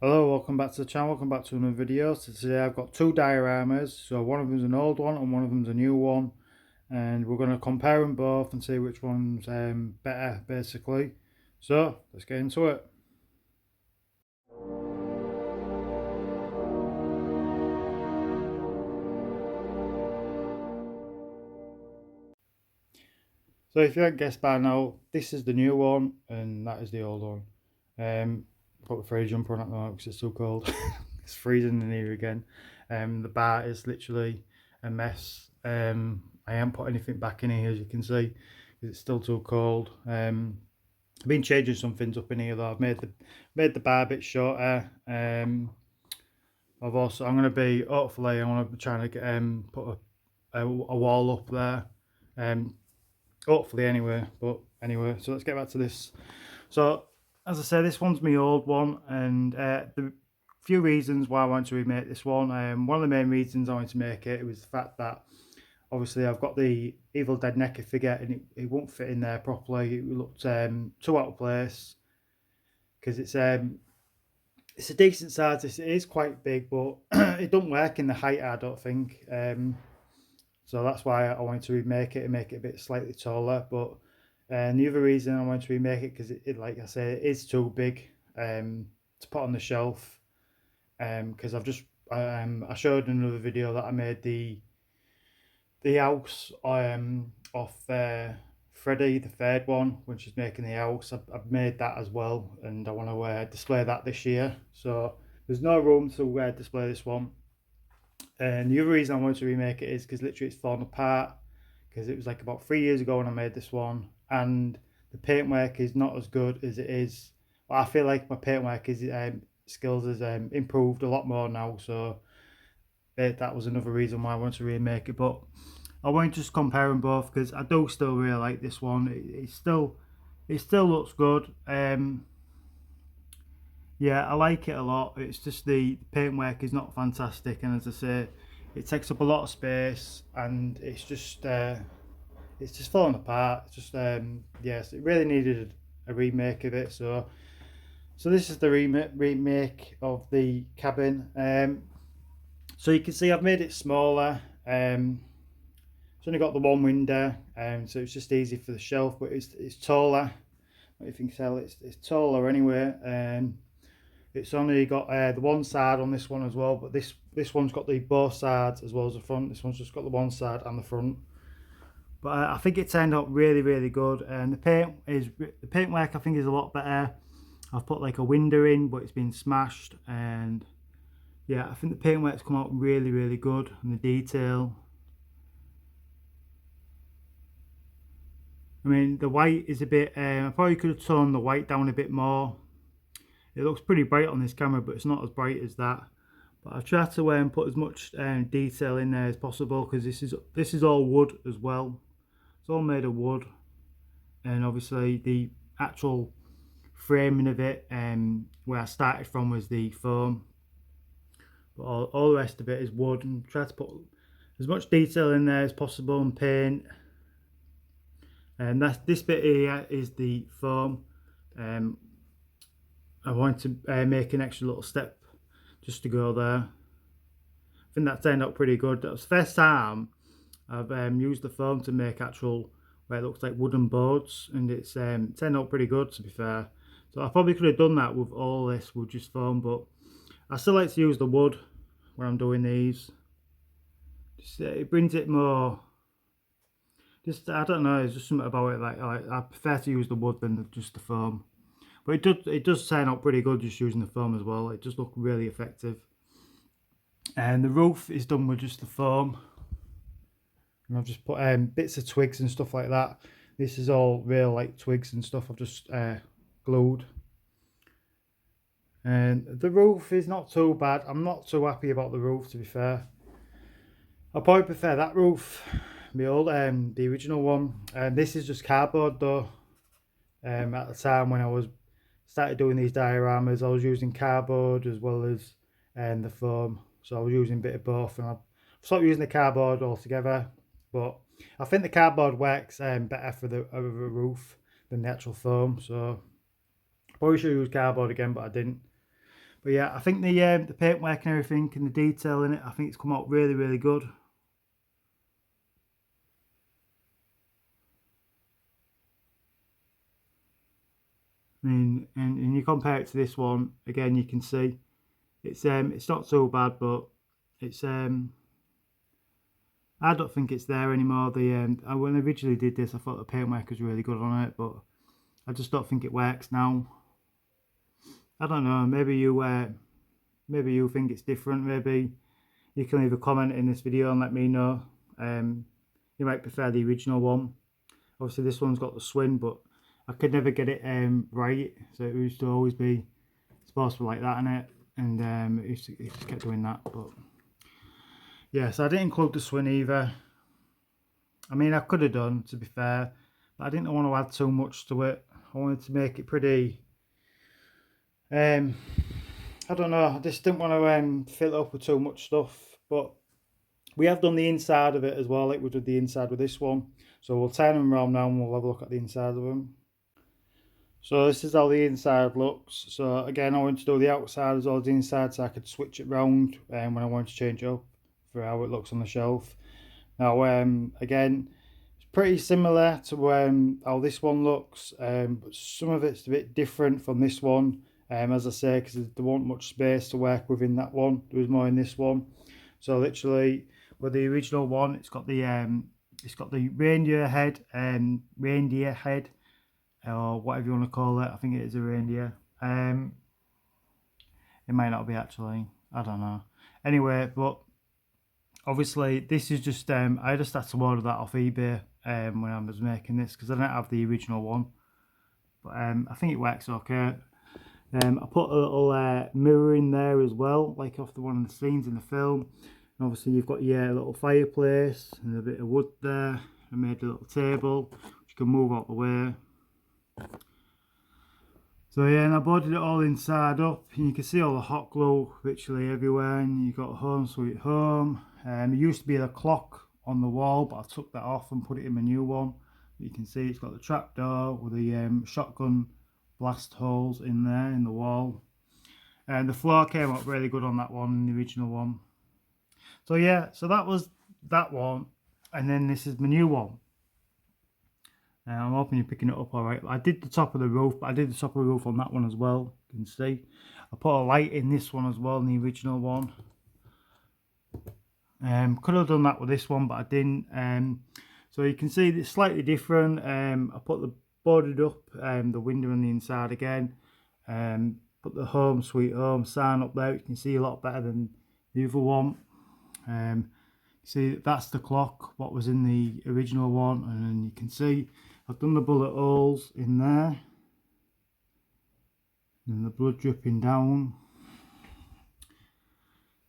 Hello, welcome back to the channel, welcome back to another video. So today I've got two dioramas, so one of them's an old one and one of them's a new one, and we're going to compare them both and see which one's better basically. So let's get into it. So if you haven't guessed by now, this is the new one and that is the old one. Put the fridge jumper on at the moment because it's too cold. It's freezing in here again. The bar is literally a mess. I haven't put anything back in here, as you can see, because it's still too cold. I've been changing some things up in here though. I've made the bar a bit shorter. I'm gonna be hopefully I'm gonna be trying to get put a wall up there. Hopefully anyway. But anyway, so let's get back to this. So as I said, this one's my old one, and the few reasons why I wanted to remake this one. One of the main reasons I wanted to make it was the fact that obviously I've got the Evil Dead NECA figure and it won't fit in there properly. It looked too out of place because it's a decent size. It is quite big, but it don't work in the height, I don't think. So that's why I wanted to remake it and make it a bit slightly taller. But the other reason I wanted to remake it because like I say, it is too big to put on the shelf. Because I showed in another video that I made the house off Freddy, the third one, when she's making the house. I've made that as well, and I want to display that this year. So there's no room to display this one. And the other reason I wanted to remake it is because literally it's fallen apart. Because it was like about 3 years ago when I made this one, and the paintwork is not as good as it is. Well, I feel like my paintwork skills has improved a lot more now. So that was another reason why I wanted to remake it. But I won't just compare them both because I do still really like this one. It still looks good. Yeah, I like it a lot. It's just the paintwork is not fantastic, and as I say, it takes up a lot of space, and it's just falling apart. It's just yes, it really needed a remake of it. So this is the remake of the cabin. So you can see I've made it smaller. It's only got the one window, so it's just easy for the shelf, but it's taller. What do you think, Sal? It's taller anyway. It's only got the one side on this one as well, but this one's got the both sides as well as the front. This one's just got the one side and the front. But I think it turned out really good, and the paintwork I think is a lot better. I've put like a window in, but it's been smashed, and yeah, I think the paintwork's come out really good, and the detail. I mean, the white is a bit. I probably could have toned the white down a bit more. It looks pretty bright on this camera, but it's not as bright as that. But I've tried to put as much detail in there as possible because this is all wood as well. It's all made of wood, and obviously the actual framing of it, where I started from, was the foam. But all the rest of it is wood, and try to put as much detail in there as possible and paint. And this bit here is the foam. I want to make an extra little step just to go there. I think that turned out pretty good. That was the first time I've used the foam to make actual, where it looks like wooden boards, and it's turned out pretty good, to be fair. So I probably could have done that with all this with just foam, but I still like to use the wood when I'm doing these. Just, it brings it more. Just I don't know. It's just something about it. Like I prefer to use the wood than just the foam. But it does turn out pretty good just using the foam as well. It does look really effective. And the roof is done with just the foam. And I've just put bits of twigs and stuff like that. This is all real like twigs and stuff I've just glued. And the roof is not too bad. I'm not too happy about the roof, to be fair. I probably prefer that roof, the old the original one. And this is just cardboard though. At the time when I started doing these dioramas, I was using cardboard as well as the foam. So I was using a bit of both, and I've stopped using the cardboard altogether. But I think the cardboard works better for the roof than the actual foam. So I probably should use cardboard again, but I didn't. But yeah, I think the paintwork and everything and the detail in it, I think it's come out really, really good. I mean, and you compare it to this one, again, you can see it's not so bad, but it's I don't think it's there anymore. When I originally did this, I thought the paintwork was really good on it, but I just don't think it works now. I don't know. Maybe you think it's different. Maybe you can leave a comment in this video and let me know. You might prefer the original one. Obviously, this one's got the swing, but I could never get it right. So it used to always be supposed to be like that in it, and it just kept doing that. But yeah, so I didn't include the swing either. I mean, I could have done, to be fair, but I didn't want to add too much to it. I wanted to make it pretty. I don't know. I just didn't want to fill it up with too much stuff. But we have done the inside of it as well, like we did the inside with this one. So we'll turn them around now and we'll have a look at the inside of them. So this is how the inside looks. So again, I wanted to do the outside as well as the inside, so I could switch it round when I wanted to change it up for how it looks on the shelf. Now, again, it's pretty similar to how this one looks, but some of it's a bit different from this one. As I say, because there wasn't much space to work with in that one. There was more in this one. So literally, with the original one, it's got the reindeer head, or whatever you want to call it. I think it is a reindeer. It might not be actually. I don't know. Anyway, but obviously this is just I just had to order that off eBay when I was making this because I didn't have the original one. But I think it works okay. I put a little mirror in there as well, like off one of the scenes in the film. And obviously you've got your little fireplace and a bit of wood there. I made a little table which you can move out the way. So yeah, and I boarded it all inside up, and you can see all the hot glue literally everywhere, and you've got Home Sweet Home. It used to be a clock on the wall, but I took that off and put it in my new one. You can see it's got the trapdoor with the shotgun blast holes in there in the wall. And the floor came up really good on that one, the original one. So yeah, so that was that one, and then this is my new one. I'm hoping you're picking it up all right. I did the top of the roof, but I did the top of the roof on that one as well. You can see. I put a light in this one as well, in the original one. Could have done that with this one, but I didn't. So you can see it's slightly different. I put the boarded up the window on the inside again. Put the Home Sweet Home sign up there. You can see a lot better than the other one. See, that's the clock, what was in the original one, and then you can see I've done the bullet holes in there, and the blood dripping down,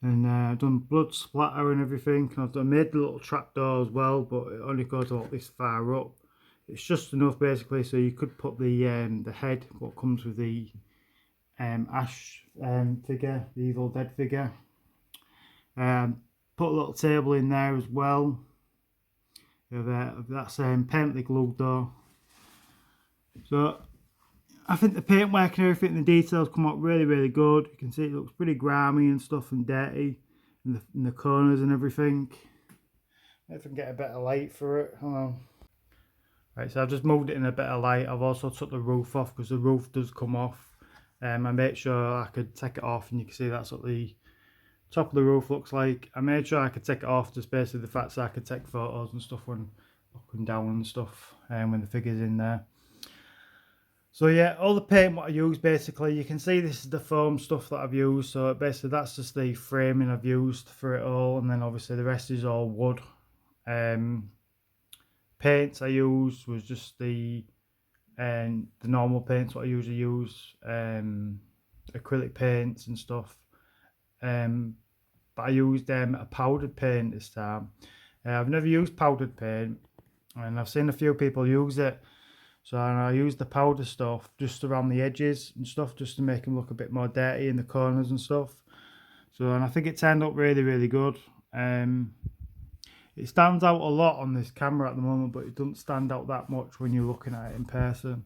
and I've done blood splatter and everything, and I've made the little trapdoor as well, but it only goes about this far up. It's just enough basically, so you could put the head, what comes with the Ash figure, the Evil Dead figure. Put a little table in there as well. That's permanently glued though. So I think the paintwork and everything, the details come out really, really good. You can see it looks pretty grimy and stuff and dirty in the corners and everything. If I can get a better light for it. Hold on. Right, so I've just moved it in a better light. I've also took the roof off because the roof does come off. I made sure I could take it off, and you can see that's what the top of the roof looks like. I made sure I could take it off just basically the fact that I could take photos and stuff when looking down and stuff, when the figure's in there. So yeah, all the paint what I use basically, you can see this is the foam stuff that I've used. So basically that's just the framing I've used for it all, and then obviously the rest is all wood. Paints I used was just the normal paints what I usually use, acrylic paints and stuff. But I used a powdered paint this time. I've never used powdered paint, and I've seen a few people use it. So I used the powder stuff just around the edges and stuff, just to make them look a bit more dirty in the corners and stuff. So, and I think it turned out really, really good. It stands out a lot on this camera at the moment, but it doesn't stand out that much when you're looking at it in person.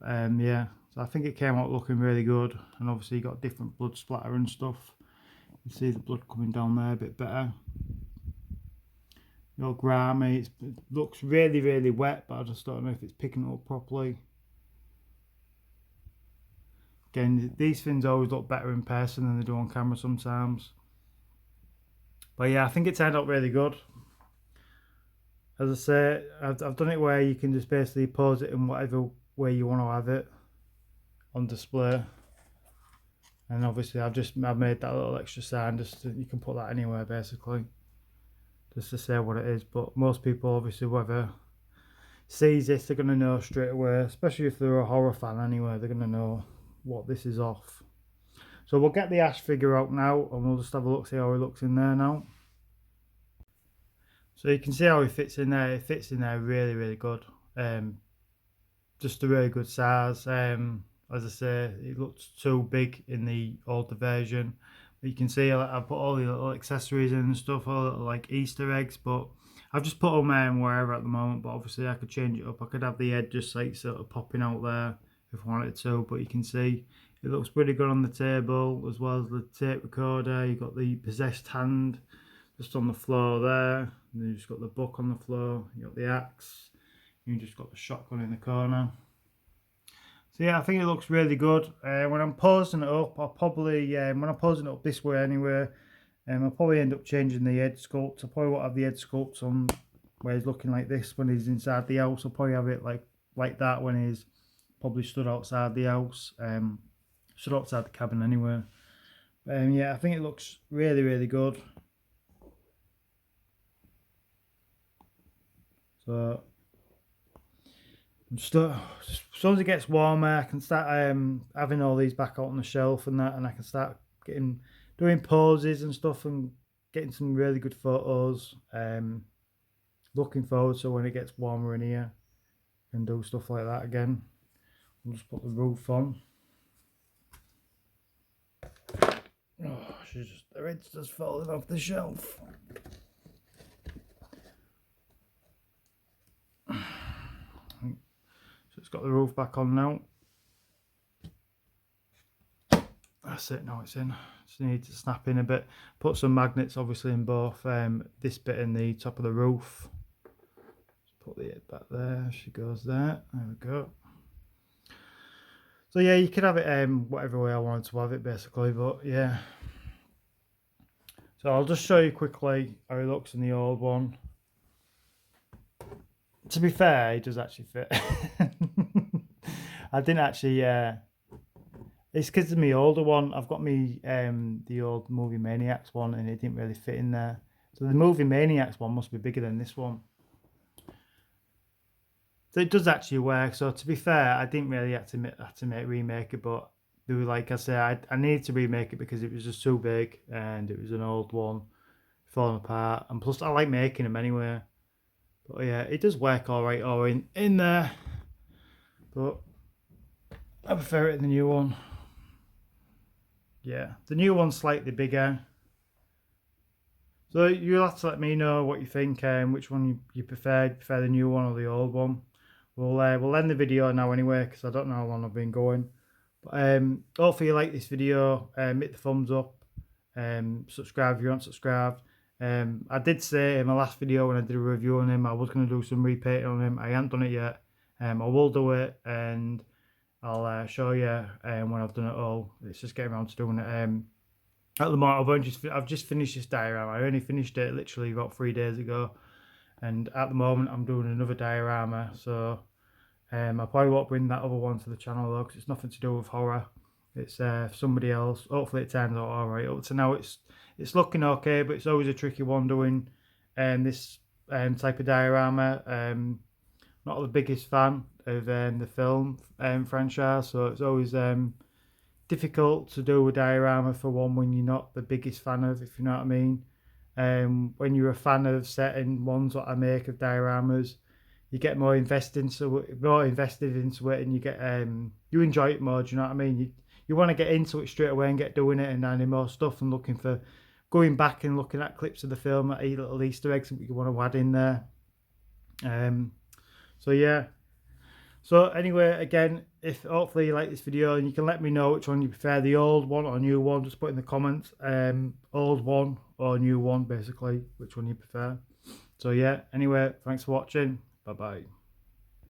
Yeah, So I think it came out looking really good, and obviously you got different blood splatter and stuff. You see the blood coming down there a bit better. You know, grimy. It looks really, really wet, but I just don't know if it's picking it up properly. Again, these things always look better in person than they do on camera sometimes. But yeah, I think it turned out really good. As I say, I've done it where you can just basically pose it in whatever way you want to have it on display. And obviously I've made that little extra sign, just so you can put that anywhere basically, just to say what it is. But most people, obviously, whoever sees this, they're going to know straight away, especially if they're a horror fan anyway, they're going to know what this is off. So we'll get the Ash figure out now, and we'll just have a look, see how he looks in there now. So you can see how he fits in there. It fits in there really, really good. Just a really good size. As I say, it looks too big in the older version. But you can see I put all the little accessories in and stuff, all little like Easter eggs. But I've just put them wherever at the moment. But obviously I could change it up. I could have the head just like sort of popping out there if I wanted to. But you can see it looks pretty good on the table, as well as the tape recorder. You've got the possessed hand just on the floor there. And then you've just got the book on the floor. You got the axe. You just got the shotgun in the corner. So yeah, I think it looks really good. When I'm posing it up, I'll probably, when I'm posing it up this way anyway, I'll probably end up changing the head sculpt. I probably won't have the head sculpt on where he's looking like this when he's inside the house. I'll probably have it like that when he's probably stood outside the house, stood outside the cabin anyway. Yeah, I think it looks really, really good. So just, as soon as it gets warmer, I can start having all these back out on the shelf and that, and I can start doing poses and stuff and getting some really good photos. Looking forward to when it gets warmer in here and do stuff like that again. We'll just put the roof on. Oh, the red's just falling off the shelf. So it's got the roof back on now. That's it, now it's in. Just need to snap in a bit. Put some magnets obviously in both this bit and the top of the roof. Just put the head back there, she goes there. There we go. So yeah, you could have it whatever way I wanted to have it basically, but yeah. So I'll just show you quickly how it looks in the old one. To be fair, it does actually fit. I didn't actually, it's because of my older one. I've got me the old Movie Maniacs one, and it didn't really fit in there. So the Movie Maniacs one must be bigger than this one. So it does actually work. So to be fair, I didn't really have to remake it, but they were like I said, I needed to remake it because it was just too big and it was an old one, falling apart. And plus, I like making them anyway. But yeah, it does work all right, in there. But I prefer it in the new one. Yeah, the new one's slightly bigger. So you'll have to let me know what you think, which one you prefer. You prefer the new one or the old one? We'll end the video now anyway, because I don't know how long I've been going. But hopefully you like this video. Hit the thumbs up. Subscribe if you aren't subscribed. I did say in my last video when I did a review on him, I was going to do some repainting on him. I haven't done it yet. I will do it, and I'll show you when I've done it all. It's just getting around to doing it. At the moment, I've just finished this diorama. I only finished it literally about 3 days ago, and at the moment I'm doing another diorama. So I probably won't bring that other one to the channel though, because it's nothing to do with horror. It's somebody else. Hopefully it turns out all right. Up to now, it's looking okay, but it's always a tricky one doing this type of diorama. Not the biggest fan of the film franchise, so it's always difficult to do a diorama for one when you're not the biggest fan of, if you know what I mean. When you're a fan of certain ones that I make of dioramas, you get more invested into it, and you get you enjoy it more. Do you know what I mean? You want to get into it straight away and get doing it and adding more stuff and going back and looking at clips of the film, at little Easter eggs that you want to add in there. So yeah. So anyway, again, if hopefully you like this video, and you can let me know which one you prefer, the old one or new one, just put in the comments, old one or new one, basically, which one you prefer. So yeah, anyway, thanks for watching. Bye bye.